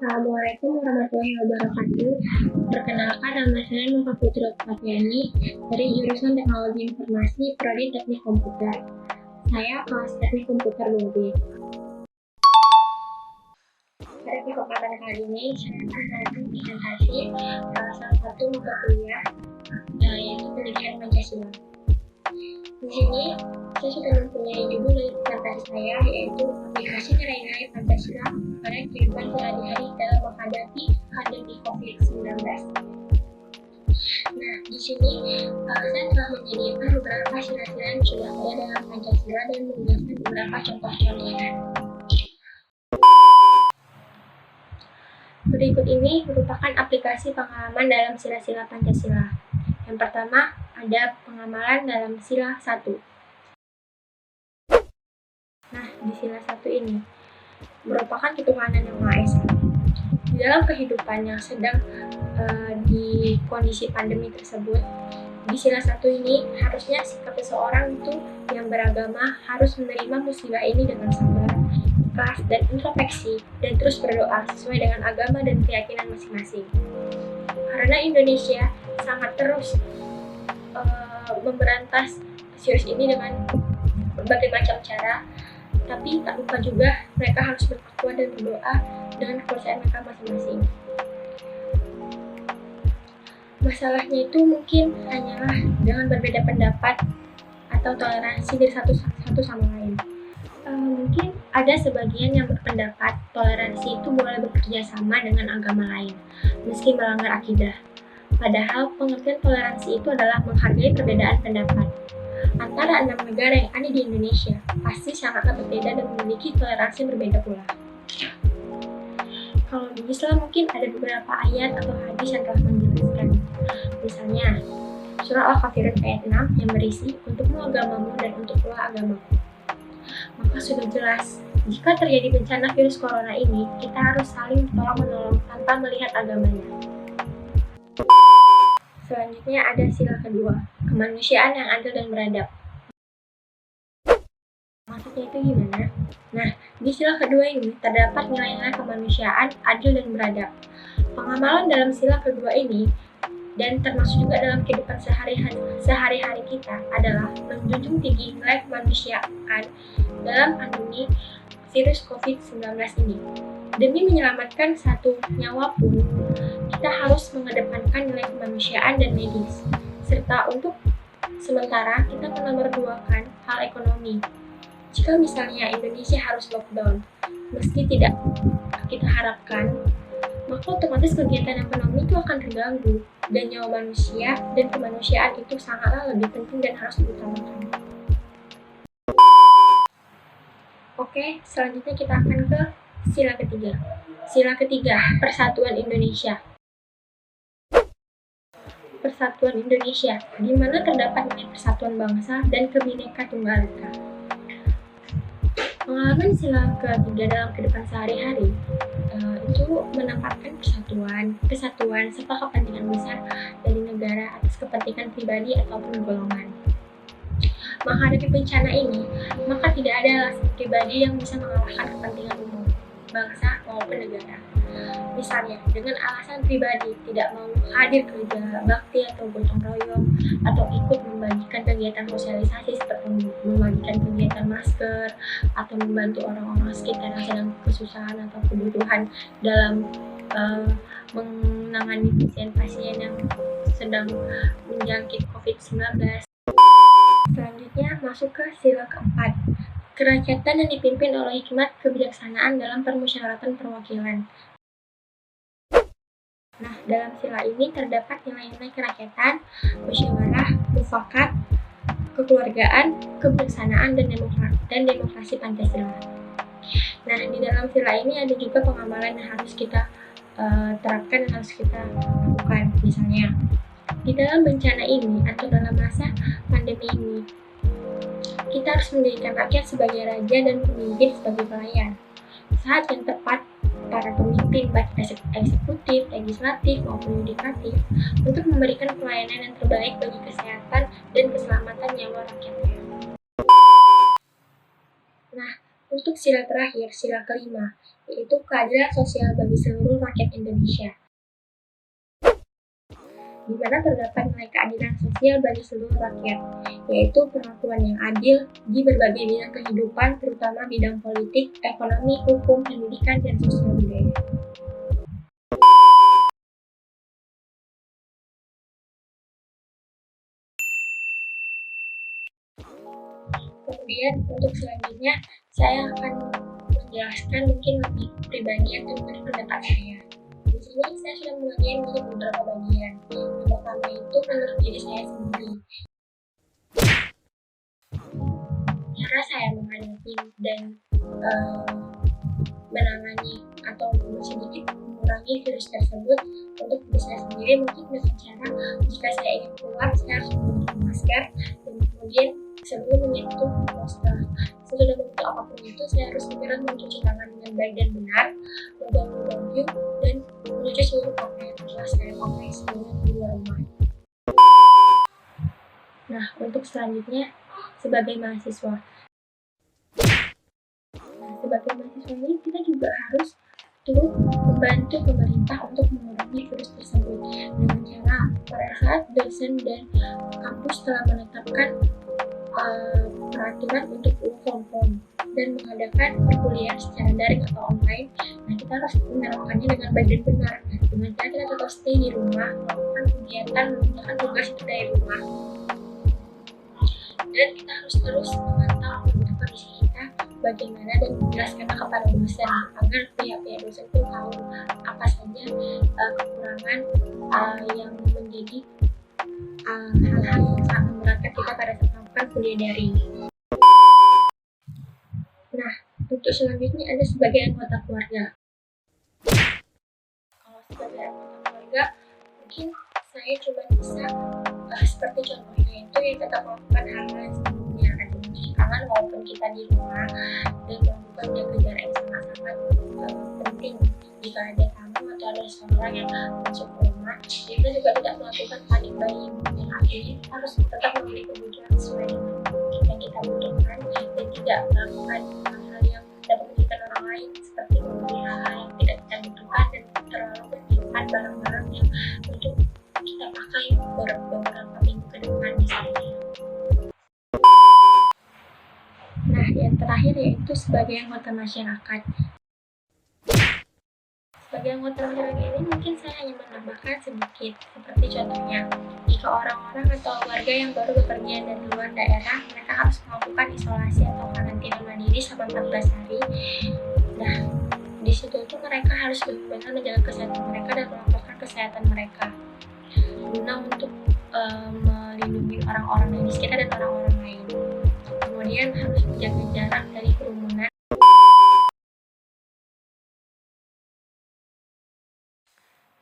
Assalamualaikum warahmatullahi wabarakatuh. Perkenalkan, nama saya Nova Putri Oktaviani dari jurusan Teknologi Informasi Prodi Teknik Komputer. Saya kelas Teknik Komputer 2B. Pada kesempatan kali ini, saya akan melakukan presentasi salah satu mata kuliah yaitu pendidikan Pancasila. Di sini, saya sudah mempunyai judul dari presentasi saya, yaitu aplikasi nilai-nilai Pancasila pada kehidupan sehari-hari dalam menghadapi pandemi COVID-19. Nah, di sini saya telah menyediakan beberapa sila-sila yang sudah ada dalam Pancasila dan menjelaskan beberapa contoh-contohnya. Berikut ini merupakan aplikasi pengalaman dalam sila-sila Pancasila. Yang pertama, ada pengamalan dalam sila 1. Nah, di sila 1 ini merupakan ketuhanan yang Maha Esa. Di dalam kehidupan yang sedang di kondisi pandemi tersebut, di sila 1 ini harusnya sikap seseorang itu yang beragama harus menerima musibah ini dengan sabar, ikhlas, dan introspeksi, dan terus berdoa sesuai dengan agama dan keyakinan masing-masing. Karena Indonesia sangat terus memberantas virus ini dengan berbagai macam cara, tapi tak lupa juga mereka harus bertakwa dan berdoa dengan kepercayaan mereka masing-masing. Masalahnya itu mungkin hanyalah dengan berbeda pendapat atau toleransi dari satu sama lain. Mungkin ada sebagian yang berpendapat toleransi itu boleh bekerja sama dengan agama lain, meski melanggar akidah. Padahal pengertian toleransi itu adalah menghargai perbedaan pendapat. Antara 6 negara yang ada di Indonesia pasti sangatlah berbeda dan memiliki toleransi berbeda pula. Kalau di Islam mungkin ada beberapa ayat atau hadis yang telah menjelaskan. Misalnya, surah Al-Kafirun ayat 6 yang berisi untukmu agamamu dan untuklah agamaku. Maka sudah jelas, jika terjadi bencana virus corona ini, kita harus saling tolong-menolong tanpa melihat agamanya. Selanjutnya ada sila kedua, kemanusiaan yang adil dan beradab. Maksudnya itu gimana? Nah, di sila kedua ini terdapat nilai-nilai kemanusiaan, adil, dan beradab. Pengamalan dalam sila kedua ini dan termasuk juga dalam kehidupan sehari-hari kita adalah menjunjung tinggi nilai kemanusiaan dalam pandemi virus COVID-19 ini. Demi menyelamatkan satu nyawa pun, kita harus mengedepankan nilai kemanusiaan dan medis, serta untuk sementara kita menomorduakan hal ekonomi. Jika misalnya Indonesia harus lockdown, meski tidak kita harapkan, maka otomatis kegiatan ekonomi itu akan terganggu, dan nyawa manusia dan kemanusiaan itu sangatlah lebih penting dan harus diutamakan. Oke, selanjutnya kita akan ke sila ketiga. Sila ketiga, Persatuan Indonesia. Persatuan Indonesia, di mana terdapat nilai persatuan bangsa dan Bhinneka Tunggal Ika. Pengalaman sila ketiga dalam kehidupan sehari-hari itu menempatkan kesatuan, serta kepentingan besar dari negara atas kepentingan pribadi ataupun golongan. Menghadapi bencana ini, maka tidak ada alasan pribadi yang bisa mengalahkan kepentingan umum, bangsa maupun negara. Misalnya, dengan alasan pribadi tidak mau hadir kerja bakti atau gotong royong, atau ikut membagikan kegiatan sosialisasi seperti membagikan kegiatan masker, atau membantu orang-orang sekitar yang sedang kesusahan atau kebutuhan dalam menangani pasien-pasien yang sedang menjangkit COVID-19. Selanjutnya masuk ke sila keempat, kerakyatan yang dipimpin oleh hikmat kebijaksanaan dalam permusyawaratan perwakilan. Nah, dalam sila ini terdapat nilai-nilai kerakyatan, musyawarah, mufakat, kekeluargaan, kebijaksanaan, dan demokrasi Pancasila. Nah, di dalam sila ini ada juga pengamalan yang harus kita terapkan dan harus kita lakukan. Misalnya, di dalam bencana ini atau dalam masa pandemi ini, kita harus menjadikan rakyat sebagai raja dan pemimpin sebagai pelayan. Saat yang tepat, para pemimpin baik eksekutif, legislatif maupun yudikatif untuk memberikan pelayanan yang terbaik bagi kesehatan dan keselamatan nyawa rakyatnya. Nah, Untuk sila terakhir, sila kelima, yaitu keadilan sosial bagi seluruh rakyat Indonesia, di mana terdapat nilai keadilan sosial bagi seluruh rakyat, yaitu perlakuan yang adil di berbagai bidang kehidupan, terutama bidang politik, ekonomi, hukum, pendidikan, dan sosial budaya. Kemudian untuk selanjutnya saya akan menjelaskan mungkin lebih pribadi atau menurut pendapat saya. Di sini saya sudah membagikan menjadi beberapa bagian. Yang pertama itu menurut diri saya sendiri. Cara saya menghadapi dan menangani atau sedikit mengurangi virus tersebut untuk diri saya sendiri mungkin dengan cara jika saya ingin keluar saya harus menggunakan masker, dan kemudian sebelum menyentuh atau sesudah membentuk apapun itu saya harus segera mencuci tangan dengan baik dan benar, mengganti baju dan mencuci seluruh pakaian yang telah saya pakai sebelum keluar rumah. Nah, untuk selanjutnya sebagai mahasiswa ini kita juga harus turut membantu pemerintah untuk mengurangi virus tersebut dengan cara pada saat dosen dan kampus telah menetapkan peraturan untuk work from home dan mengadakan perkuliahan secara daring atau online. Nah, kita harus menerapkannya dengan baik dan benar dengan cara kita tetap stay di rumah, melakukan kegiatan, mengerjakan tugas itu dari rumah, dan kita harus terus memantau kondisi kita bagaimana dan menjelaskan kepada dosen agar pihak-pihak dosen pun tahu apa saja kekurangan yang menjadi hal-hal yang sangat memberatkan kita pada saat melakukan kuliah daring. Nah, untuk selanjutnya ada sebagai anggota keluarga. Kalau sebagai anggota keluarga, mungkin saya cuma bisa seperti contohnya itu ya tetap melakukan hal-hal yang sebelumnya, ada mencuci tangan walaupun kita di rumah dan melakukan jaga jarak yang sangat-sangat penting. Jika ada tamu atau ada seseorang yang masuk ke rumah, kita juga tidak melakukan panik buying, yang artinya kita harus tetap membeli kebutuhan sesuai dengan yang kita butuhkan dan tidak melakukan hal-hal yang dapat merugikan orang lain seperti membeli hal-hal yang tidak kita butuhkan dan terlalu menyimpan barang-barang yang untuk kita pakai beberapa minggu ke depan misalnya. Nah, yang terakhir yaitu sebagai anggota masyarakat. Sebagai anggota masyarakat ini mungkin saya hanya menambahkan sedikit, seperti contohnya jika orang-orang atau warga yang baru bepergian dari luar daerah, mereka harus melakukan isolasi atau karantina mandiri selama 14 hari. Nah, di situ tuh mereka harus benar-benar menjaga kesehatan mereka dan melaporkan kesehatan mereka guna untuk melindungi orang-orang yang di sekitar dan orang-orang lain. Kemudian harus menjaga jarak dari kerumunan.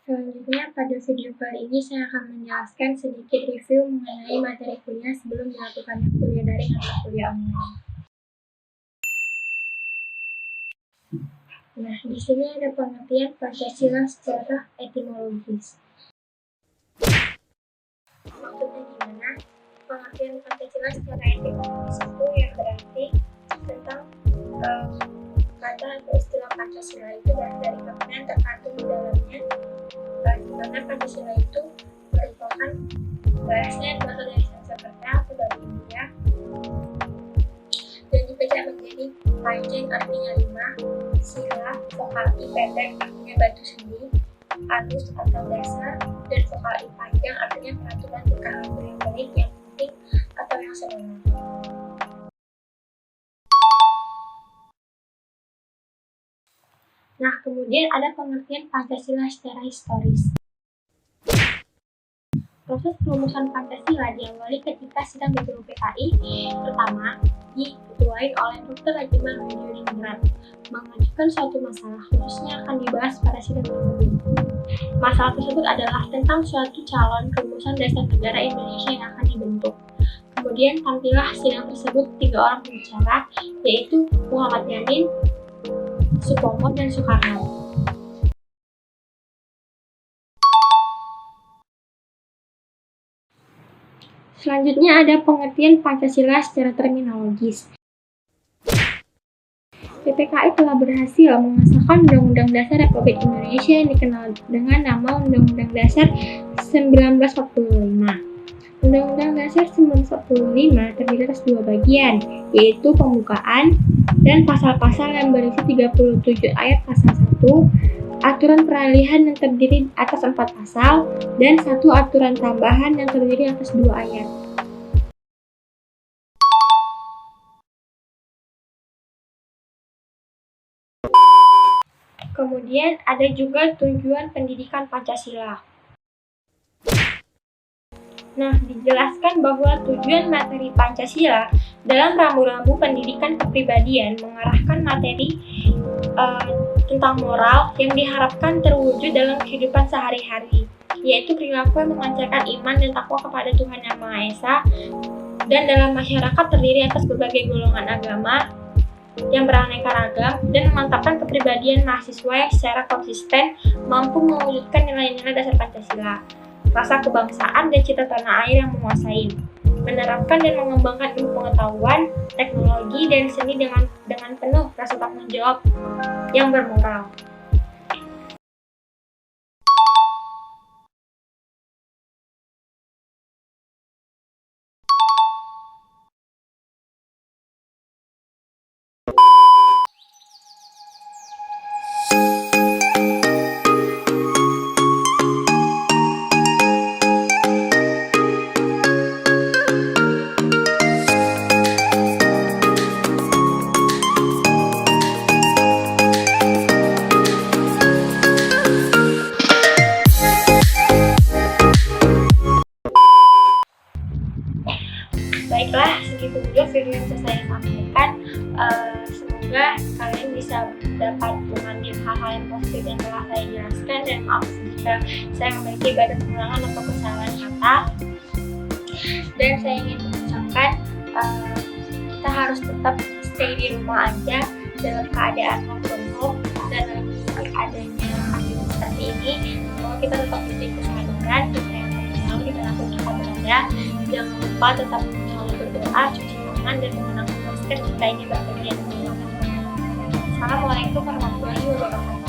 Selanjutnya pada video kali ini saya akan menjelaskan sedikit review mengenai materi kuliah sebelum dilakukannya kuliah daring atau kuliah online. Nah, di sini ada pengertian Pancasila secara etimologis. Maksudnya gimana? Pengertian Pancasila secara etimologis itu yang berarti tentang kata atau istilah Pancasila itu dari makna yang terkandung di dalamnya, di mana Pancasila itu merupakan bahasa yang berasal dari Sanskerta atau dari India dan dipecah menjadi panjang artinya 5, sila vokal I pendek artinya batu sendi, anus atau dasar, dan vokal I panjang artinya peraturan tingkah laku yang baik, yang penting atau yang senonoh. Nah, kemudian ada pengertian Pancasila secara historis. Proses perumusan Pancasila diawali ketika sidang di Guru PKI pertama diketuai oleh Dr. Rajiman Widodingrat mengajukan suatu masalah khususnya akan dibahas pada sidang tersebut. Masalah tersebut adalah tentang suatu calon rumusan dasar negara Indonesia yang akan dibentuk. Kemudian tampillah sidang tersebut 3 orang pembicara, yaitu Muhammad Yamin, Supomo, dan Soekarno. Selanjutnya ada pengertian Pancasila secara terminologis. PPKI telah berhasil mengesahkan Undang-Undang Dasar Republik Indonesia yang dikenal dengan nama Undang-Undang Dasar 1945. Undang-Undang Dasar 1945 terdiri atas dua bagian, yaitu pembukaan dan pasal-pasal yang berisi 37 ayat pasal 1, aturan peralihan yang terdiri atas 4 pasal, dan 1 aturan tambahan yang terdiri atas 2 ayat. Kemudian ada juga tujuan pendidikan Pancasila. Nah, dijelaskan bahwa tujuan materi Pancasila dalam rambu-rambu pendidikan kepribadian mengarahkan materi tentang moral yang diharapkan terwujud dalam kehidupan sehari-hari, yaitu perilaku yang memancarkan iman dan takwa kepada Tuhan Yang Maha Esa, dan dalam masyarakat terdiri atas berbagai golongan agama yang beraneka ragam, dan memantapkan kepribadian mahasiswa yang secara konsisten mampu mewujudkan nilai-nilai dasar Pancasila, rasa kebangsaan dan cita tanah air yang menguasai, menerapkan dan mengembangkan ilmu pengetahuan, teknologi, dan seni dengan penuh rasa tanggung jawab yang bermoral. Baiklah, segitu dulu video yang bisa saya sampaikan. Semoga kalian bisa dapat mengambil hal-hal yang positif yang telah saya jelaskan, dan maaf jika saya memiliki banyak pengulangan atau kesalahan kata. Dan saya ingin mengucapkan kita harus tetap stay di rumah aja dalam keadaan work from home, dan lagi adanya pandemi seperti ini. Semoga kita tetap diberi kesadaran kita yang selalu dimanapun kita berada. Jangan lupa tetap selalu berdoa, cuci tangan, dan menggunakan masker jika ini berpergian. Assalamualaikum warahmatullahi wabarakatuh.